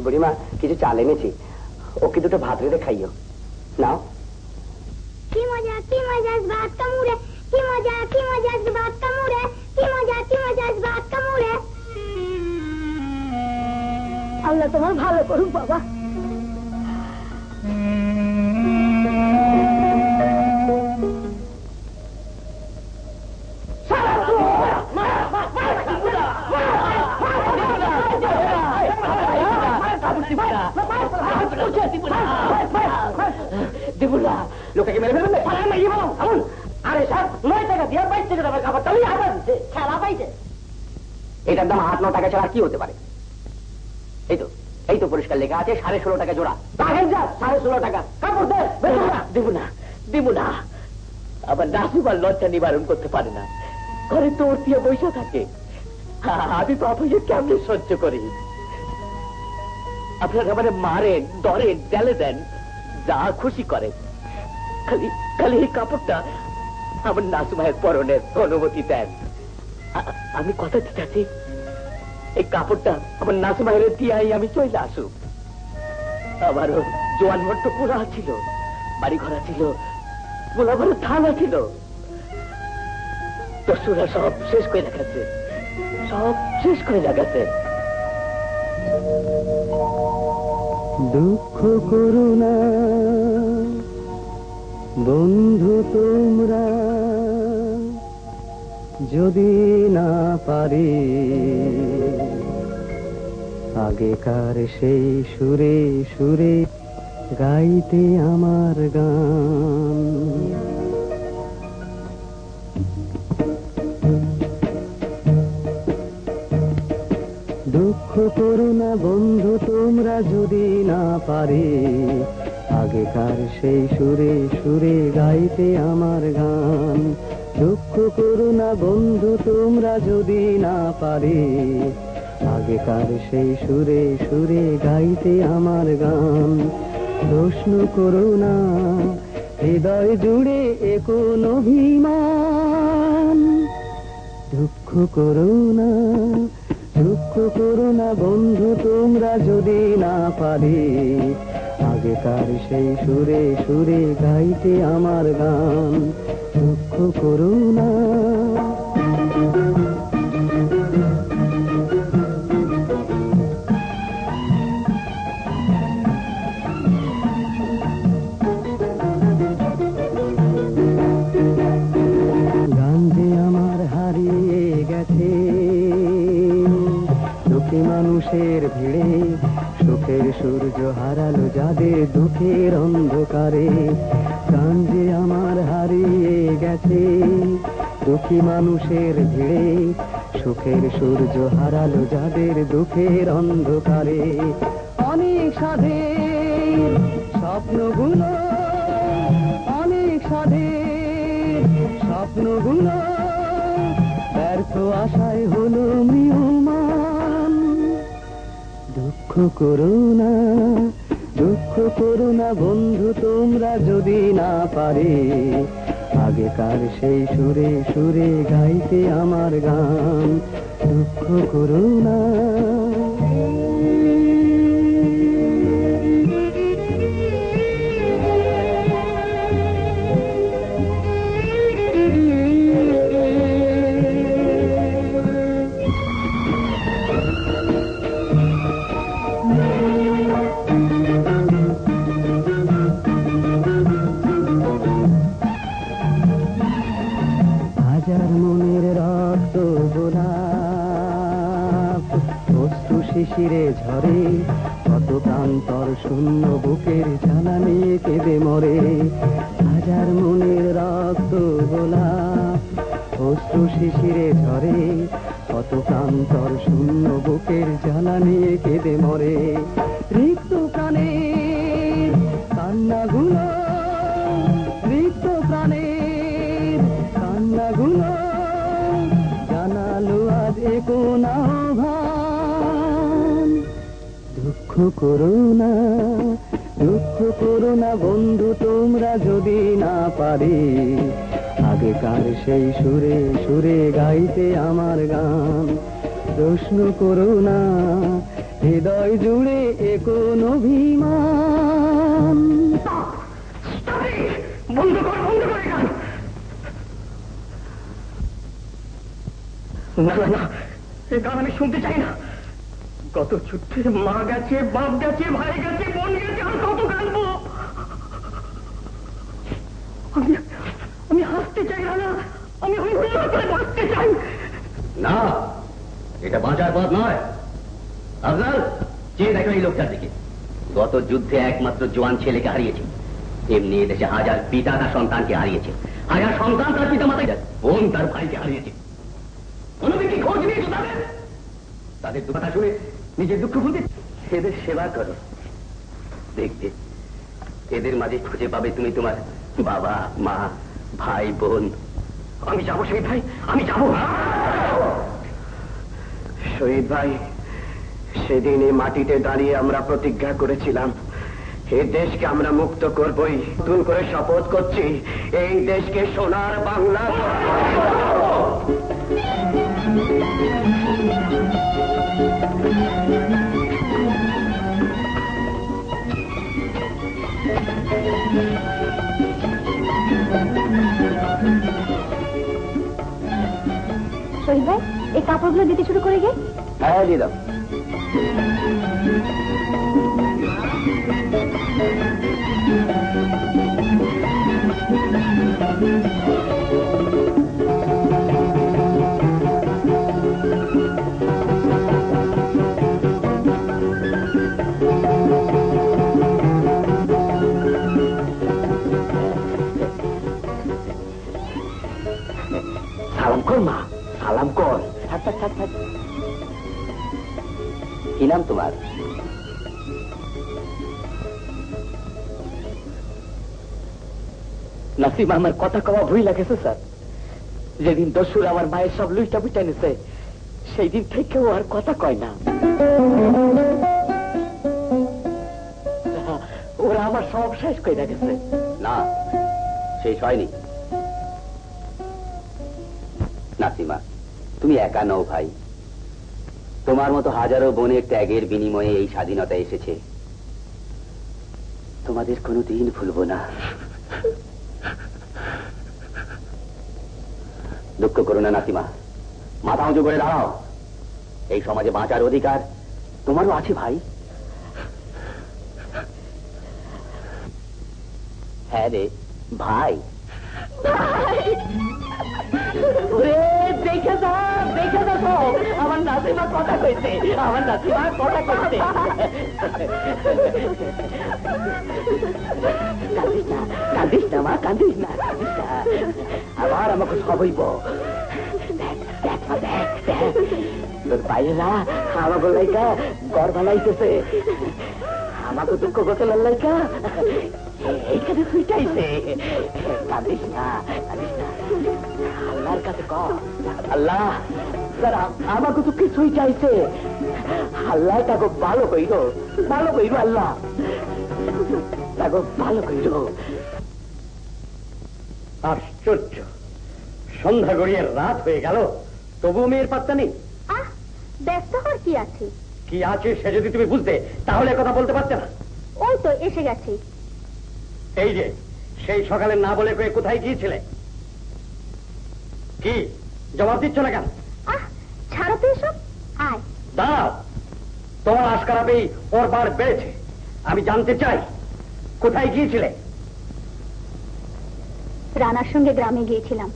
বুড়িমা কিছু চাল এনেছি, ওকে দুটো ভাত রেঁধে খাইও। নাও। কি মজা ভাত কামুড়ে, কি মজা ভাত কামুড়ে, কি মজা ভাত কামুড়ে। আল্লাহ তোমার ভালো করুক বাবা। লোকে মেরে ফেলবে। আরে স্যার 9 টাকা দিয়ে 22 টাকা দামের খাবার চালিয়ে হাজার দিচ্ছে, খেলা পাইছে। এটার দাম 8-9 টাকা ছাড়া কি হতে পারে? এই তো পরিষ্কার লেখা আছে 16.5 টাকা জোড়া। 16.5 টাকা কাপড় দে। দেব না। আবার নাসুবার লজ্জা নিবারণ করতে পারে না, ঘরে তোর দিয়ে বসে থাকে। আমি বাবুকে কেমনে সহ্য করি? আপনার খাবারে মারেন, ধরেন, জ্বালে দেন, যা খুশি করেন, খালি এই কাপড়টা আমার নাসু ভাইয়ের পরনের অনুমতি দেন। আমি কথা দিতেছি, এই কাপড়টা আমার নাসু ভাইয়ের দিয়ে আমি চলে আসুক। আমারও জোয়ান মট্ট পুরা ছিল, বাড়ি ঘোরা ছিল, গোলা ঘরে থানা ছিল, দস্যুরা সব শেষ করে রাখাচ্ছে, দুঃখ করো না বন্ধু তোমরা, যদি না পারি আগেকার সেই সুরে সুরে গাইতে আমার গান। দুঃখ করো না বন্ধু তোমরা, যদি না পারি আগেকার সেই সুরে সুরে গাইতে আমার গান। দুঃখ করো না বন্ধু তোমরা, যদি না পারি আগেকার সেই সুরে সুরে গাইতে আমার গান। প্রশ্ন করো না হৃদয় জুড়ে এ কোন অভিমান। দুঃখ করো না বন্ধু তোমরা, যদি না পারি আগেকার সেই সুরে সুরে গাইতে আমার গান। দুঃখ করো না। গান যে আমার হারিয়ে গেছে দুঃখী মানুষের ভিড়ে, সুখের সূর্য হারালো যাদের দুঃখের অন্ধকারে। গান যে আমার হারিয়ে গেছে দুঃখী মানুষের ভিড়ে, সুখের সূর্য হারালো যাদের দুঃখের অন্ধকারে। অনেক সাধের স্বপ্নগুলো, অনেক সাধের স্বপ্নগুলো ব্যর্থ আশায় হলো ম্রিয়মাণ। দুঃখ করো না বন্ধু তোমরা, যদি না পারি আগেকার সেই সুরে সুরে গাইতে আমার গান। দুঃখ করো না। হাজার মনের রক্ত গোলাপ অশ্রু শিশিরে ঝরে, কত প্রান্তর শূন্য বুকের জ্বালা নিয়ে কেঁদে মরে। হাজার মনের রক্ত গোলাপ অশ্রু শিশিরে ঝরে, কত প্রান্তর শূন্য বুকের জ্বালা নিয়ে কেঁদে মরে। রিক্ত প্রাণের কান্নাগুলো, রিক্ত প্রাণের কান্নাগুলো জানালো আজ কোন আহ্বান। দুঃখ করো না বন্ধু তোমরা, যদি না পারি আগেকার সেই সুরে সুরে গাইতে আমার গান। প্রশ্ন করো না হৃদয় জুড়ে এ কোন অভিমান। বন্ধ কর, বন্ধ করে গান। না না না, এ গান আমি শুনতে চাই না। কত যুদ্ধে মা গেছে, বাপ গেছে, ভাই গেছে, বোন গেছে, আর কত গানবো। আমি হাসতে চাই না, আমি হুল্লোড় করে বাঁচতে চাই না। এটা বাঁচার পথ নয়। আফজাল, চেয়ে দেখো এই লোকটার দিকে। গত যুদ্ধে একমাত্র জোয়ান ছেলেকে হারিয়েছে, এমনি এদেশে হাজার পিতা তার সন্তানকে হারিয়েছে, হাজার সন্তান তার পিতা মাতাকে, বোন তার ভাইকে হারিয়েছে। কোনোদিন কি খোঁজ নিয়েছো তাদের? তাদের কথা শুনে নিজের দুঃখ ভুলতে এদের সেবা করো, দেখবে এদের মাঝে খুঁজে পাবে তুমি তোমার বাবা, মা, ভাই, বোন। আমি যাবো শহীদ ভাই, আমি যাবো। শহীদ ভাই, সেদিন এই মাটিতে দাঁড়িয়ে আমরা প্রতিজ্ঞা করেছিলাম, এই দেশকে আমরা মুক্ত করবই। নতুন করে শপথ করছি, এই দেশকে সোনার বাংলা। শহীদ ভাই, এই কাপড়গুলো দিতে শুরু করে গে। হ্যাঁ, দিয়ে দাও। সালাম কর মা, সালাম কর। কি নাম তোমার? নাসিম আমার কথা কওয়া ভুল লাগেছে স্যার। যেদিন দস্যুর আমার মায়ের সব লুইটা বুঝা নিছে, সেই দিন থেকেও আর কথা কয় না। ওরা আমার সব শেষ করে গেছে। না, শেষ হয়নি। নাসিমা, তুমি একা নও ভাই, তোমার মতো হাজারো বোনের ত্যাগের বিনিময়ে এই স্বাধীনতা এসেছে। তোমাদের কোনোদিন ভুলবো না। দুঃখ করো না নাসিমা, মাথা উঁচু করে দাঁড়াও। এই সমাজে বাঁচার অধিকার তোমারও আছে ভাই। হ্যাঁ রে ভাই। দেখে যা, দেখে যা, আমার নাসিমা কথা কইছে, আমার নাসিমা কথা কইছে। কান্দিস না মা, কান্দিস না, কান্দিস না। আবার আমাকে সবইব। তোর বাইরেরা আমাকে লাইকা গড় বানাইতেছে, আমাকে দুঃখ গোসলের লাইকা এইখানে ছুটাইছে। কাঁদিস না, কাঁদিস না। আল্লাহর কাছে কর, আল্লাহ স্যার আমাকে তো কিছুই চাইছে, আল্লাহ তাকে ভালো কইল, ভালো কইল, আল্লাহ তাকে ভালো কইল। আশ্চর্য, সন্ধ্যা গড়িয়ে রাত হয়ে গেল, তবুও মেয়ের পাত্তা নেই। ব্যস্ত হওয়ার কি আছে? কি আছে সে যদি তুমি বুঝতে, তাহলে কথা বলতে পারতে না। ওই তো এসে গেছে। এই যে সেই সকালে না বলে কয়ে কোথায় গিয়েছিলে? কি জবাব দিচ্ছ না কেন? ছাড়ো তো এসব, আয়। দাও, তোমার আশকারাবেই ওর বার বেড়েছে। আমি জানতে চাই কোথায় গিয়েছিলে? রানার সঙ্গে গ্রামে গিয়েছিলাম।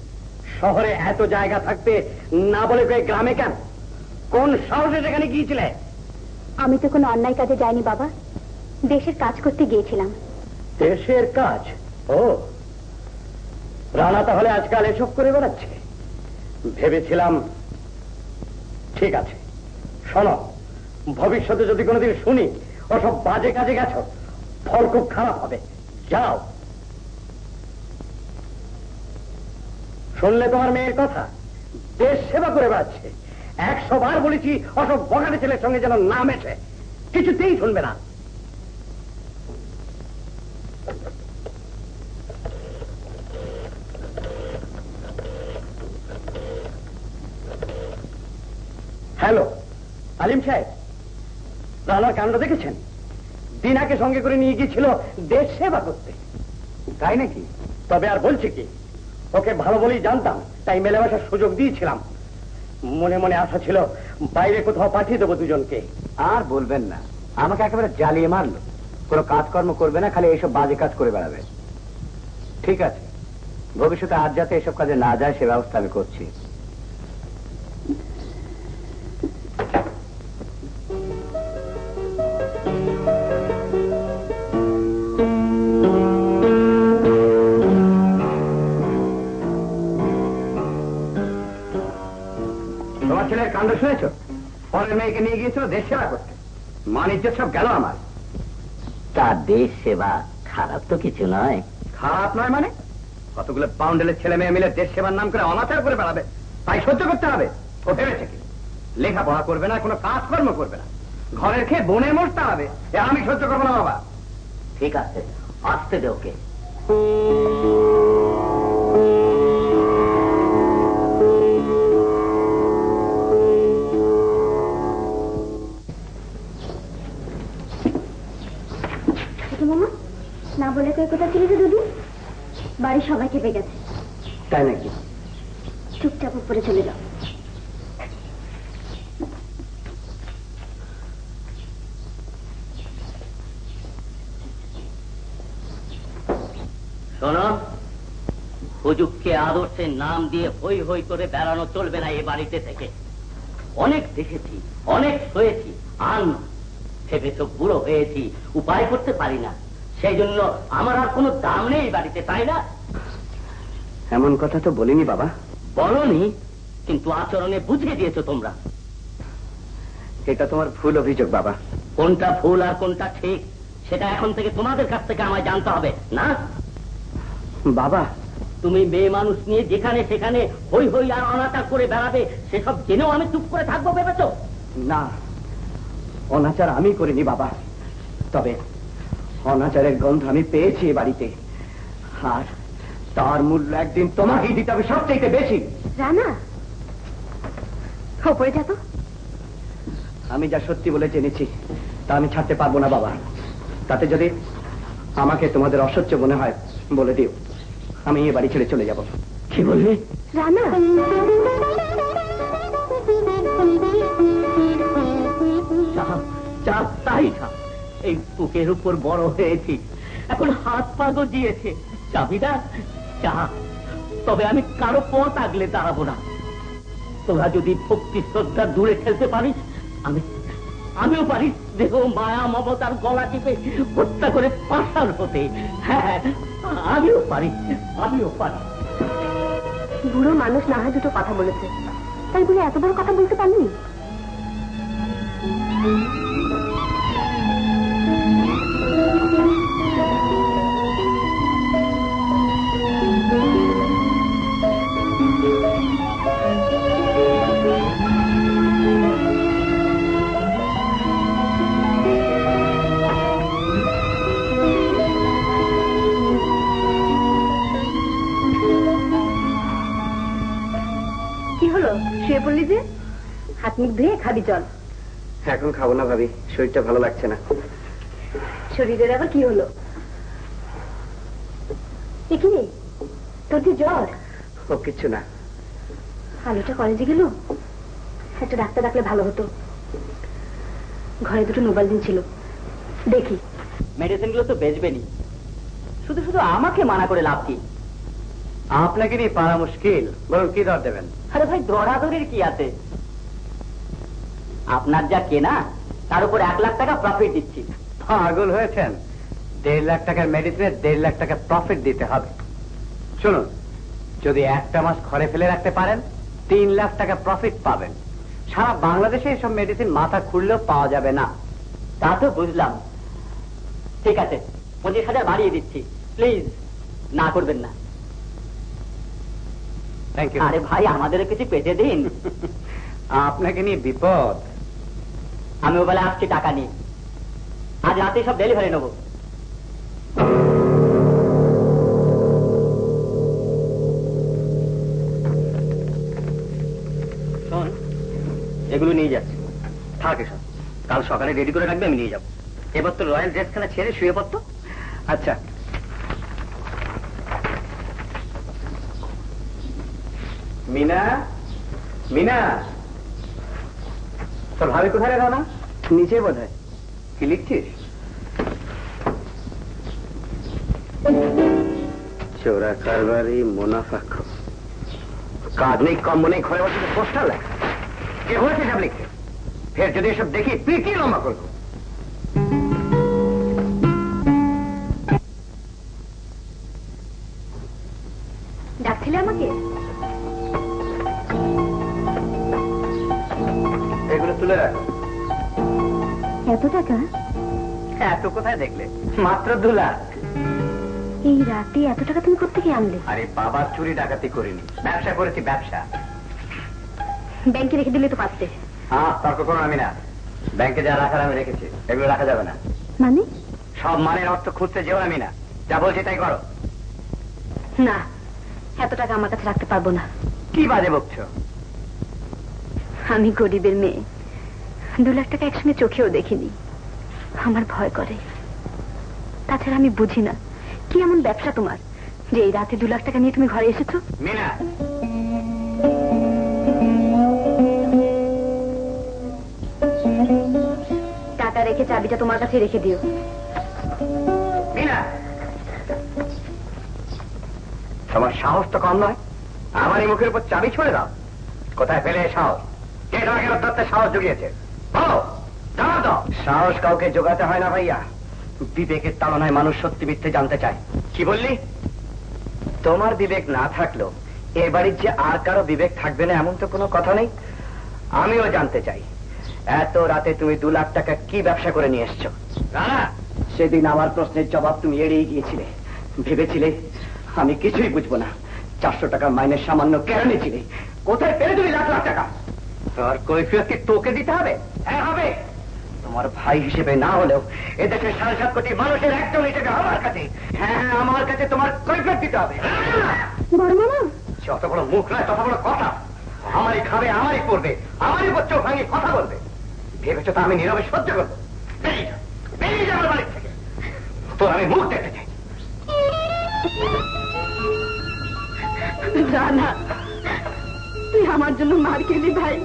শহরে এত জায়গা থাকতে না বলে কয়ে গ্রামে কেন? কোন সাহসে সেখানে গিয়েছিলে? আমি তো কোনো অন্যায় কাজে যাইনি বাবা, দেশের কাজ করতে গিয়েছিলাম। দেশের কাজ? ও, রানা তাহলে আজকাল এসব করে বেড়াচ্ছে। ভেবেছিলাম। ঠিক আছে, শোনো, ভবিষ্যতে যদি কোনোদিন শুনি ওসব বাজে কাজে গেছো, ফল খুব খারাপ হবে। যাও। শুনলে তোমার মেয়ের কথা? দেশ সেবা করে বেড়াচ্ছে। 100 বার বলেছি ওসব বগাটে ছেলের সঙ্গে যেন না মেশে, কিছুতেই শুনবে না। হ্যালো আলিম সাহেব, রানার কাণ্ড দেখেছেন? দিনাকে সঙ্গে করে নিয়ে গিয়েছিল দেশ সেবা করতে। তাই নাকি? তবে আর বলছে কি, ওকে ভালো বলেই জানতাম, তাই মেলামেশার সুযোগ দিয়েছিলাম। মনে মনে আশা ছিল বাইরে কোথাও পাঠিয়ে দেবো দুজনকে। আর বলবেন না, আমাকে একেবারে জ্বালিয়ে মারলো। কোনো কাজকর্ম করবে না, খালি এইসব বাজে কাজ করে বেড়াবে। ঠিক আছে, ভবিষ্যতে আর যাতে এসব কাজে না যায় সে ব্যবস্থা আমি করছি। তোমার ছেলের কাণ্ড শুনেছ? পরের মেয়েকে নিয়ে গিয়েছিল দেশ সেবা করতে, মানিজ্য সব গেল আমার। তার দেশ সেবা খারাপ তো কিছু নয়। খারাপ নয় মানে? কতগুলো পাউন্ডেলের ছেলে মেয়ে মিলে দেশ সেবার নাম করে অনাচার করে বেড়াবে, তাই সহ্য করতে হবে। ও ভেবেছে কি লেখাপড়া করবে না, কোনো কাজকর্ম করবে না, ঘরের খেয়ে বনে মরতে হবে? এ আমি সহ্য করবো না বাবা। ঠিক আছে, আসতে দে ওকে। মামা, না বলে কই কোথা ছিল যে দুদিন? বাড়ির সবাই খেপে গেছে। তাই নাকি? চুপচাপ উপরে চলে যাও। শোনো, হুজুগকে আদর্শের নাম দিয়ে হই হই করে বেড়ানো চলবে না এ বাড়িতে থেকে। অনেক দেখেছি, অনেক হয়েছি, আর ভেবে তো বুড়ো হয়েছি, উপায় করতে পারি না। সেই জন্য আমার আর কোনো দাম নেই বাড়িতে, তাই না? এমন কথা তো বলিনি বাবা। বলনি, কিন্তু আচরণে বুঝিয়ে দিয়েছো তোমরা। এটা তোমার ভুল অভিযোগ বাবা। কোনটা ভুল আর কোনটা ঠিক সেটা এখন থেকে তোমাদের কাছ থেকে আমায় জানতে হবে না? বাবা, তুমি মেয়ে মানুষ নিয়ে যেখানে সেখানে হই হই আর অনাচার করে বেড়াবে, সেসব জেনেও আমি চুপ করে থাকবো ভেবেছো? না, অনাচার আমি করিনি বাবা। তবে অনাচারের গন্ধ আমি পেয়েছি এ বাড়িতে, আর তার মূল্য একদিন তোমাকেই দিতে হবে সবচেয়ে বেশি। রানা, ওপরে যা তো। আমি যা সত্যি বলে জেনেছি তা আমি ছাড়তে পারবো না বাবা। তাতে যদি আমাকে তোমাদের অসহ্য মনে হয় বলে দিও, আমি এ বাড়ি ছেড়ে চলে যাব। কি বললি? রানা, তাই এই বুকের উপর বড় হয়েছি, এখন হাত পা গজিয়েছে। চাবিটা চা, তবে আমি কারো পথ আগলে দাঁড়াবো না। তোরা যদি ভক্তি শ্রদ্ধা দূরে খেলতে পারিস, আমিও পারি দেহ মায়া মমতার গলা টিপে হত্যা করে পাশার হতে। হ্যাঁ, আমিও পারি। বুড়ো মানুষ না হয় দুটো কথা বলেছে, তাই বলে এত বড় কথা বলতে পারলি? শুয়ে পড়লি যে? হাত মুখ ধুয়ে খাবি চল। এখন খাবো না ভাবি, শরীরটা ভালো লাগছে না। শরীরের আবার কি হলো? কি রে, তোর যে জ্বর? ও কিচ্ছু না। আলোটা কলেজে গেল, একটা ডাক্তার ডাকলে ভালো হতো। ঘরে দুটো নোবালদিন ছিল, দেখি। মেডিসিন গুলো তো বেচবেনি, শুধু শুধু আমাকে মানা করে লাভ কি? আপনাকে নিয়ে পারা মুশকিল, বলুন কি দর দেবেন? আরে ভাই, দরাদরির কি আছে? আপনার যা কেনা তার উপর 1 লাখ টাকা প্রফিট দিচ্ছি। পাগল হয়েছেন? 1.5 লাখ টাকার মেডিসিনে 1.5 লাখ টাকা প্রফিট দিতে হবে। শুনুন, যদি একটা মাস ঘরে ফেলে রাখতে পারেন 3 লাখ টাকা প্রফিট পাবেন। সারা বাংলাদেশে এসব মেডিসিন মাথা খুললেও পাওয়া যাবে না। তা তো বুঝলাম, ঠিক আছে 25,000 বাড়িয়ে দিচ্ছি, প্লিজ না করবেন না। আরে ভাই, আমাদের কিছু পেটে দিন। আপনাকে নিয়ে বিপদ। আমি ওবেলা আসছি টাকা নিয়ে, আজ রাতে সব ডেলিভারি নেবো। শোন, এগুলো নিয়ে যাচ্ছি, থাক এসব। কাল সকালে রেডি করে রাখবে, আমি নিয়ে যাবো। এবার তো রয়্যাল ড্রেসখানা ছেড়ে শুয়ে পড়তো। আচ্ছা মিনা, মিনা তোর ভাবি কোথায় রে? না নিচে বোধ হয়। কি লিখছিস? চোরা কারবারি মুনাফাক, কাজ নেই কম নেই, ঘরে বসে পোস্টার লেখা। কে হয়েছে সব লিখতে? ফের যদি এসব দেখি পিটি লম্বা করবো। ডাকছিলে আমাকে? এগুলো তুলে রাখো। এত টাকা? এত কোথায় দেখলে? মাত্র 2 লাখ। এই রাতে এত টাকা তুমি কোত্থেকে আনলে? আরে বাবা, চুরি ডাকাতি করিনি, ব্যবসা করেছি, ব্যবসা। ব্যাংকে রেখে দিলে তো পারতে। হ্যাঁ, তর্ক করো আমি না। ব্যাংকে যা রাখার আমি রেখেছি, এগুলো রাখা যাবে না। মানে? সব মানের অর্থ খুঁজতে যেও আমি না, যা বলছি তাই করো। না, এত টাকা আমার কাছে রাখতে পারবো না। কি বাজে বকছো? আমি গরিবের মেয়ে, 2 লাখ টাকা একসঙ্গে চোখেও দেখিনি। আমার ভয় করে। তাছাড়া আমি বুঝি না কি এমন ব্যবসা তোমার যে এই রাতে 2 লাখ টাকা নিয়ে তুমি ঘরে এসেছো। মিনা, টাকা রেখে চাবিটা তোমার কাছে রেখে দিও। মিনা, তোমার সাহস তো কম নয়, আমার এই মুখের উপর চাবি ছুড়ে দাও। কোথায় পেলে সাহস? কে তোমাকে ধরতে সাহস জুগিয়েছে? বলো, জানাও তো। সাহস কাউকে জোগাতে হয় না ভাইয়া, বিবেকের তাড়নায় মানুষ সত্যি মিথ্যে জানতে চায়। কি বললি? তোমার বিবেক না থাকলেও এ বাড়ির যে আর কারো বিবেক থাকবে না এমন তো কোনো কথা নেই। আমিও জানতে চাই, এত রাতে তুমি 2 লাখ টাকা কি ব্যবসা করে নিয়ে এসছো? না, সেদিন আমার প্রশ্নের জবাব তুমি এড়িয়ে গিয়েছিলে। ভেবেছিলে আমি কিছুই বুঝবো না। 400 টাকার মাইনের সামান্য কেরানি ছিলে। কোথায় পেলে তুমি লাখ লাখ টাকা? আর কৈফিয়ত কি তোকে দিতে হবে? হ্যাঁ হবে। তোমার ভাই হিসেবে না হলেও এদেশের 7.5 কোটি মানুষের একজন হিসেবে আমার কাছে, হ্যাঁ আমার কাছে তোমার কৈফিয়ত দিতে হবে। যত বড় মুখ নয় তত বড় কথা। আমারই খাবে, আমারই পড়বে, আমারই উপর চোখ ভাঙিয়ে কথা বলবে। ভেবেছো তো আমি নীরবে সহ্য করবো? বেরিয়ে যা, বেরিয়ে যা আমার বাড়ি থেকে। তোর আমি মুখ দেখতে চাই। না, তুই আমার জন্য মার খেলি ভাই,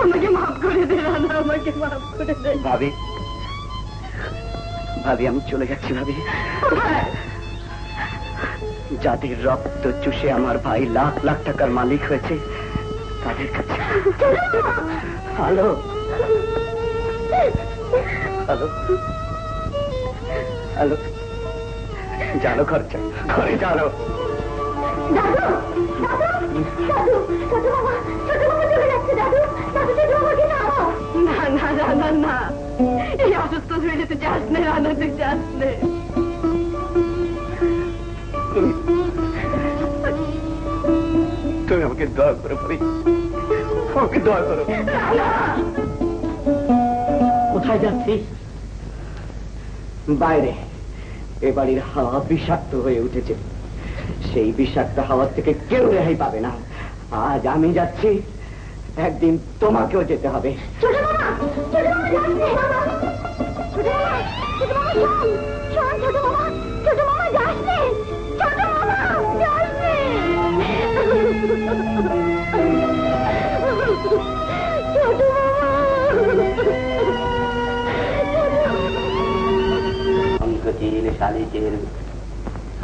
আমাকে মাফ করে দে। রানা, আমাকে মাফ করে দে। ভাবি, ভাবি আমি চলে যাচ্ছি। ভাবি, যাদের রক্ত চুষে আমার ভাই লাখ লাখ টাকার মালিক হয়েছে তাদের কাছে। হ্যালো, হ্যালো, হ্যালো, জানো খরচা, ঘরে জানো। না না রানা, না, এই অসুস্থ হয়ে যেতে চাস না রানা, তুই চাস না। তুমি আমাকে দোয়া করো ভাবি, আমাকে দোয়া করো। কোথায় যাচ্ছিস? বাইরে। এ বাড়ির হাওয়া বিষাক্ত হয়ে উঠেছে, সেই বিষাক্ত হাওয়া থেকে কেউ রেহাই পাবে না। আজ আমি যাচ্ছি, একদিন তোমাকেও যেতে হবে।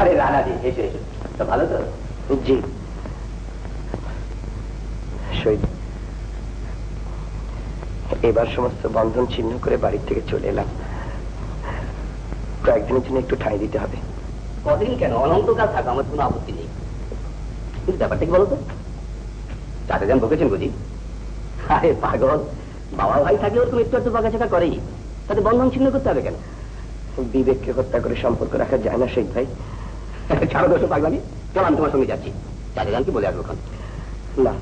আরে রানা জি, এসো এসো। তো ভালো তো? জি। শহীদ, এবার সমস্ত বন্ধন ছিন্ন করে বাড়ির থেকে চলে এলাম। কয়েকদিনের জন্য একটু ঠাঁই দিতে হবে। কদিন কেন, অনন্তকাল থাকো, আমার কোনো আপত্তি নেই। কিন্তু ব্যাপারটা কি বলতো? চাচা যান বকেছেন বুঝি? আরে পাগল, বাবা ভাই থাকলেও তুমি একটু একটু বাঁকাচাকা করেই, তাতে বন্ধন ছিন্ন করতে হবে কেন? বিবেককে হত্যা করে সম্পর্ক রাখা যায় না শহীদ ভাই। ছাড়ো দোষ পাগলামি, চল আমি তোমার সঙ্গে যাচ্ছি। চাচা যান কি বলে আসবো? না,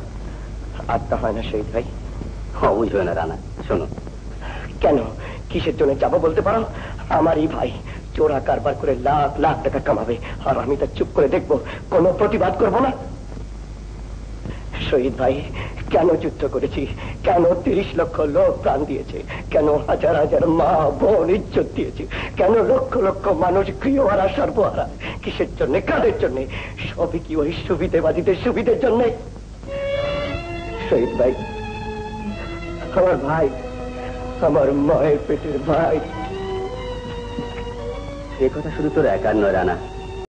আর তা হয় না শহীদ ভাই। বুঝবে না রানা, শোনো। কেন, কিসের জন্য যাবো বলতে পারো? আমারই ভাই চোরা কারবার করে লাখ লাখ টাকা কামাবে, আর আমি তা চুপ করে দেখবো, কোনো প্রতিবাদ করবো না। শহীদ ভাই, কেন যুদ্ধ করেছি, কেন 30 লক্ষ লোক প্রাণ দিয়েছে, কেন হাজার হাজার মা বোন ইজ্জত দিয়েছে, কেন লক্ষ লক্ষ মানুষ গৃহহারা সর্বহারা, কিসের জন্য, কাদের জন্য? সবই কি ওই সুবিধেবাদীদের সুবিধের জন্য? শহীদ ভাই, আমার ভাই, আমার মায়ের পেটের ভাই। এ কথা শুধু তোর একার নয় রানা,